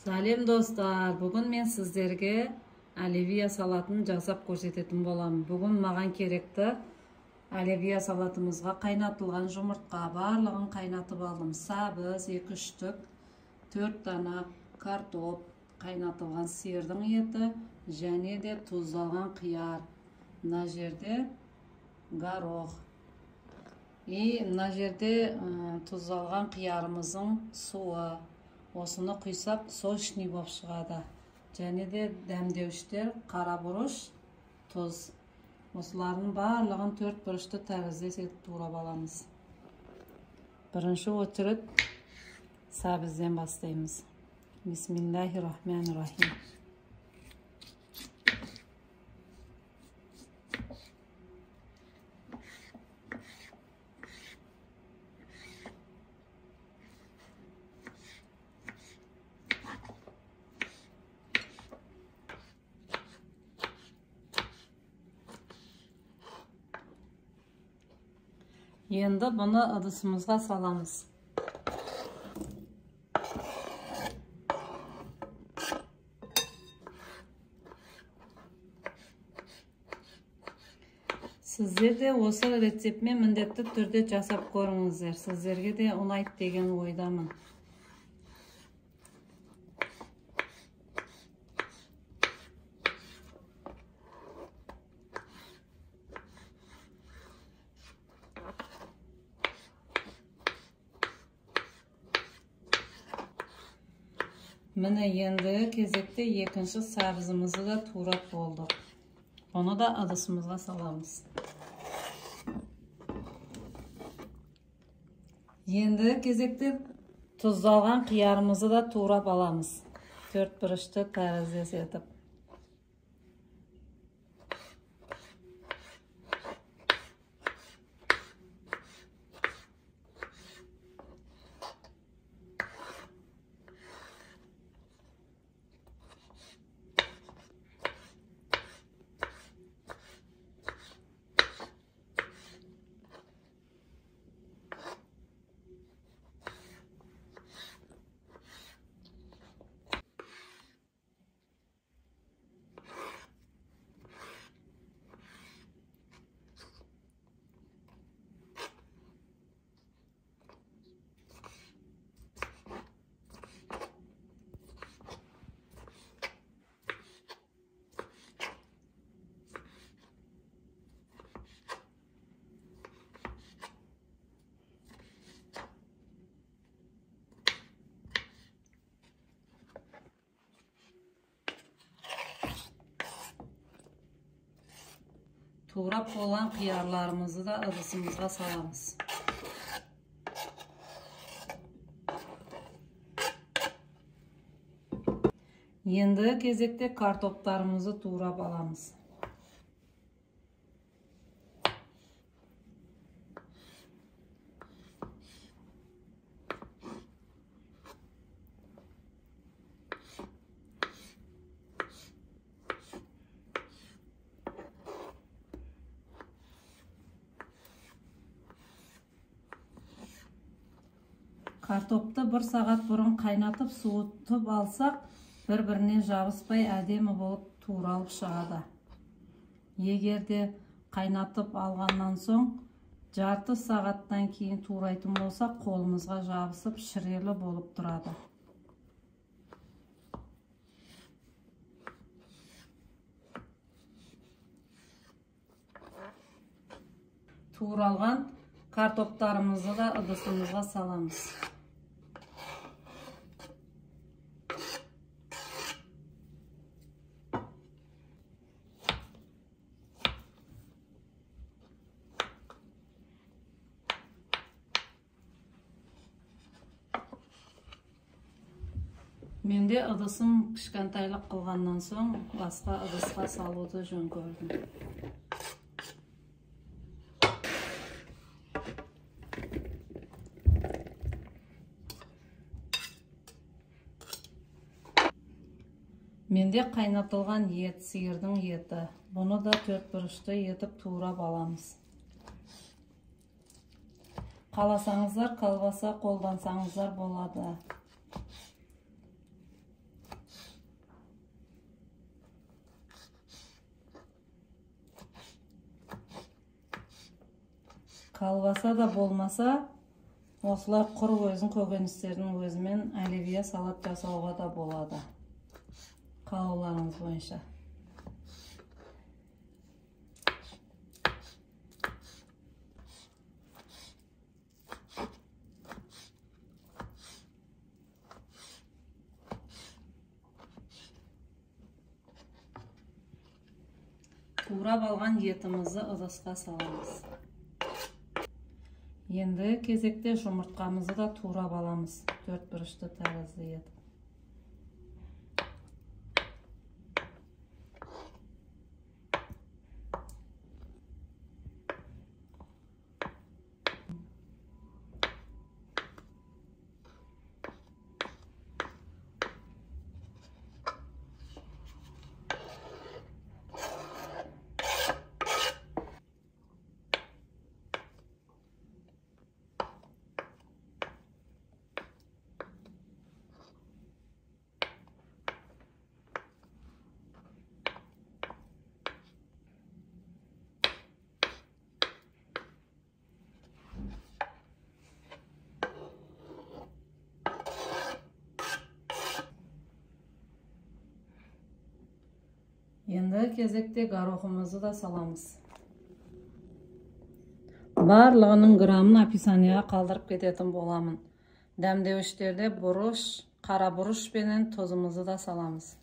Салем достар, бүгін мен сіздерге оливье салатын жасап көрсететін боламын. Бүгін маған керекті оливье салатымызға қайнатылған жұмыртқа барлығын қайнатып алдым. Сабыз 2-3 штук, 4 дана картоп, қайнатылған сиырдың еті және де тұздалған қияр. Мына жерде горох. Мына жерде тұздалған қиярымыздың суы. Осыны құйсақ сочный болып шығады. Және де дәмдеуіштер қара бұрыш, тұз. Осылардың барлығын 4 бұрышты тәріздес етіп турап аламыз. Бірінші очередь сабызден бастаймыз. Бисмиллахир-рахманир-рахим. Енді бұны ыдысымызға саламыз. Сіздер де осы рецептмен міндетті түрде жасап көріңіздер. Сіздерге де ұнайды деген ойдамын. Міне ендігі кезекте екінші сабызымызды да турап болдық. Оны да ыдысымызға саламыз. Ендігі кезекте тұздалған қиярымызды да турап аламыз. 4 бұрышты тәріздес етіп. Турап болған қиярларымызды да ыдысымызға саламыз. Енді кезекте картоптарымызды турап аламыз. Картопты 1 сағат бұрын қайнатып суытып алсақ, бір-біріне жабыспай әдемі болып туралып шығады. Егерде қайнатып алғаннан соң, жарты сағаттан кейін турайтын болсақ, қолымызға жабысып шірелі болып тұрады. Туралған картоптарымызды да ыдысымызға саламыз. Менде ыдысым кішкентайлық қылғаннан соң, басқа ыдысқа салуды жөн көрдім. Менде қайнатылған ет, сиырдың еті. Бұны да 4 бұрышты етіп турап аламыз. Қаласаңыздар, колбаса қолдансаңыздар болады. Kalbasa da болмаса, осылай құр өзін көкөністердің өзімен оливье салат жасауға да болады. Қалауларыңыз бойынша. Турап алған етімізді ыдысқа саламыз. Енді кезекте жұмыртқамызды да турап аламыз. 4 бұрышты тәрізді етіп. Енді кезекте горохымызды да саламыз. Барлығының грамын описанияға қалдырып кететін боламын. Дәмдеуіштерде бұрыш, қара бұрыш пенен тұзымызды да саламыз.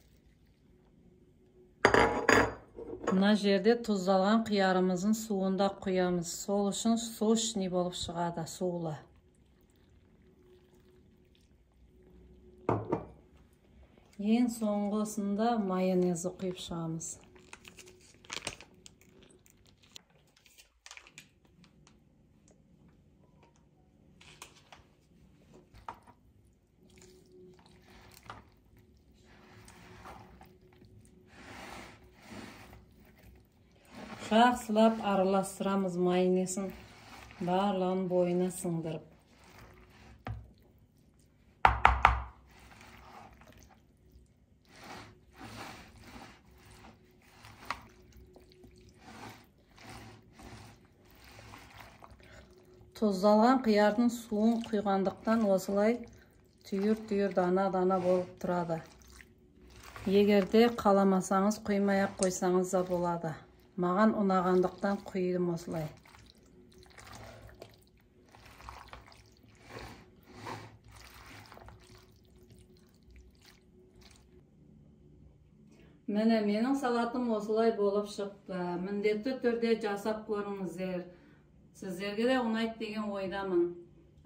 Мына жерде тұздалған қиярымыздың суын да құямыз. Сол үшін сочный болып шығады, сулы. Ең соңғысында майонезді құйып шығамыз. Жақсылап араластырамыз майонезін, барлығын бойына сіңдіріп. Тұздалған қиярдың суын құйғандықтан осылай түйір-түйір дана-дана болып тұрады. Егерде қаламасаңыз құймай-ақ қойсаңыз да болады. Маған ұнағандықтан құйдым осылай. Міне менің салатым осылай болып шықты. Міндетті түрде жасап көріңіздер. Сіздерге де ұнайды деген ойдамын.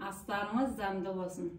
Астарыңыз дәмді болсын.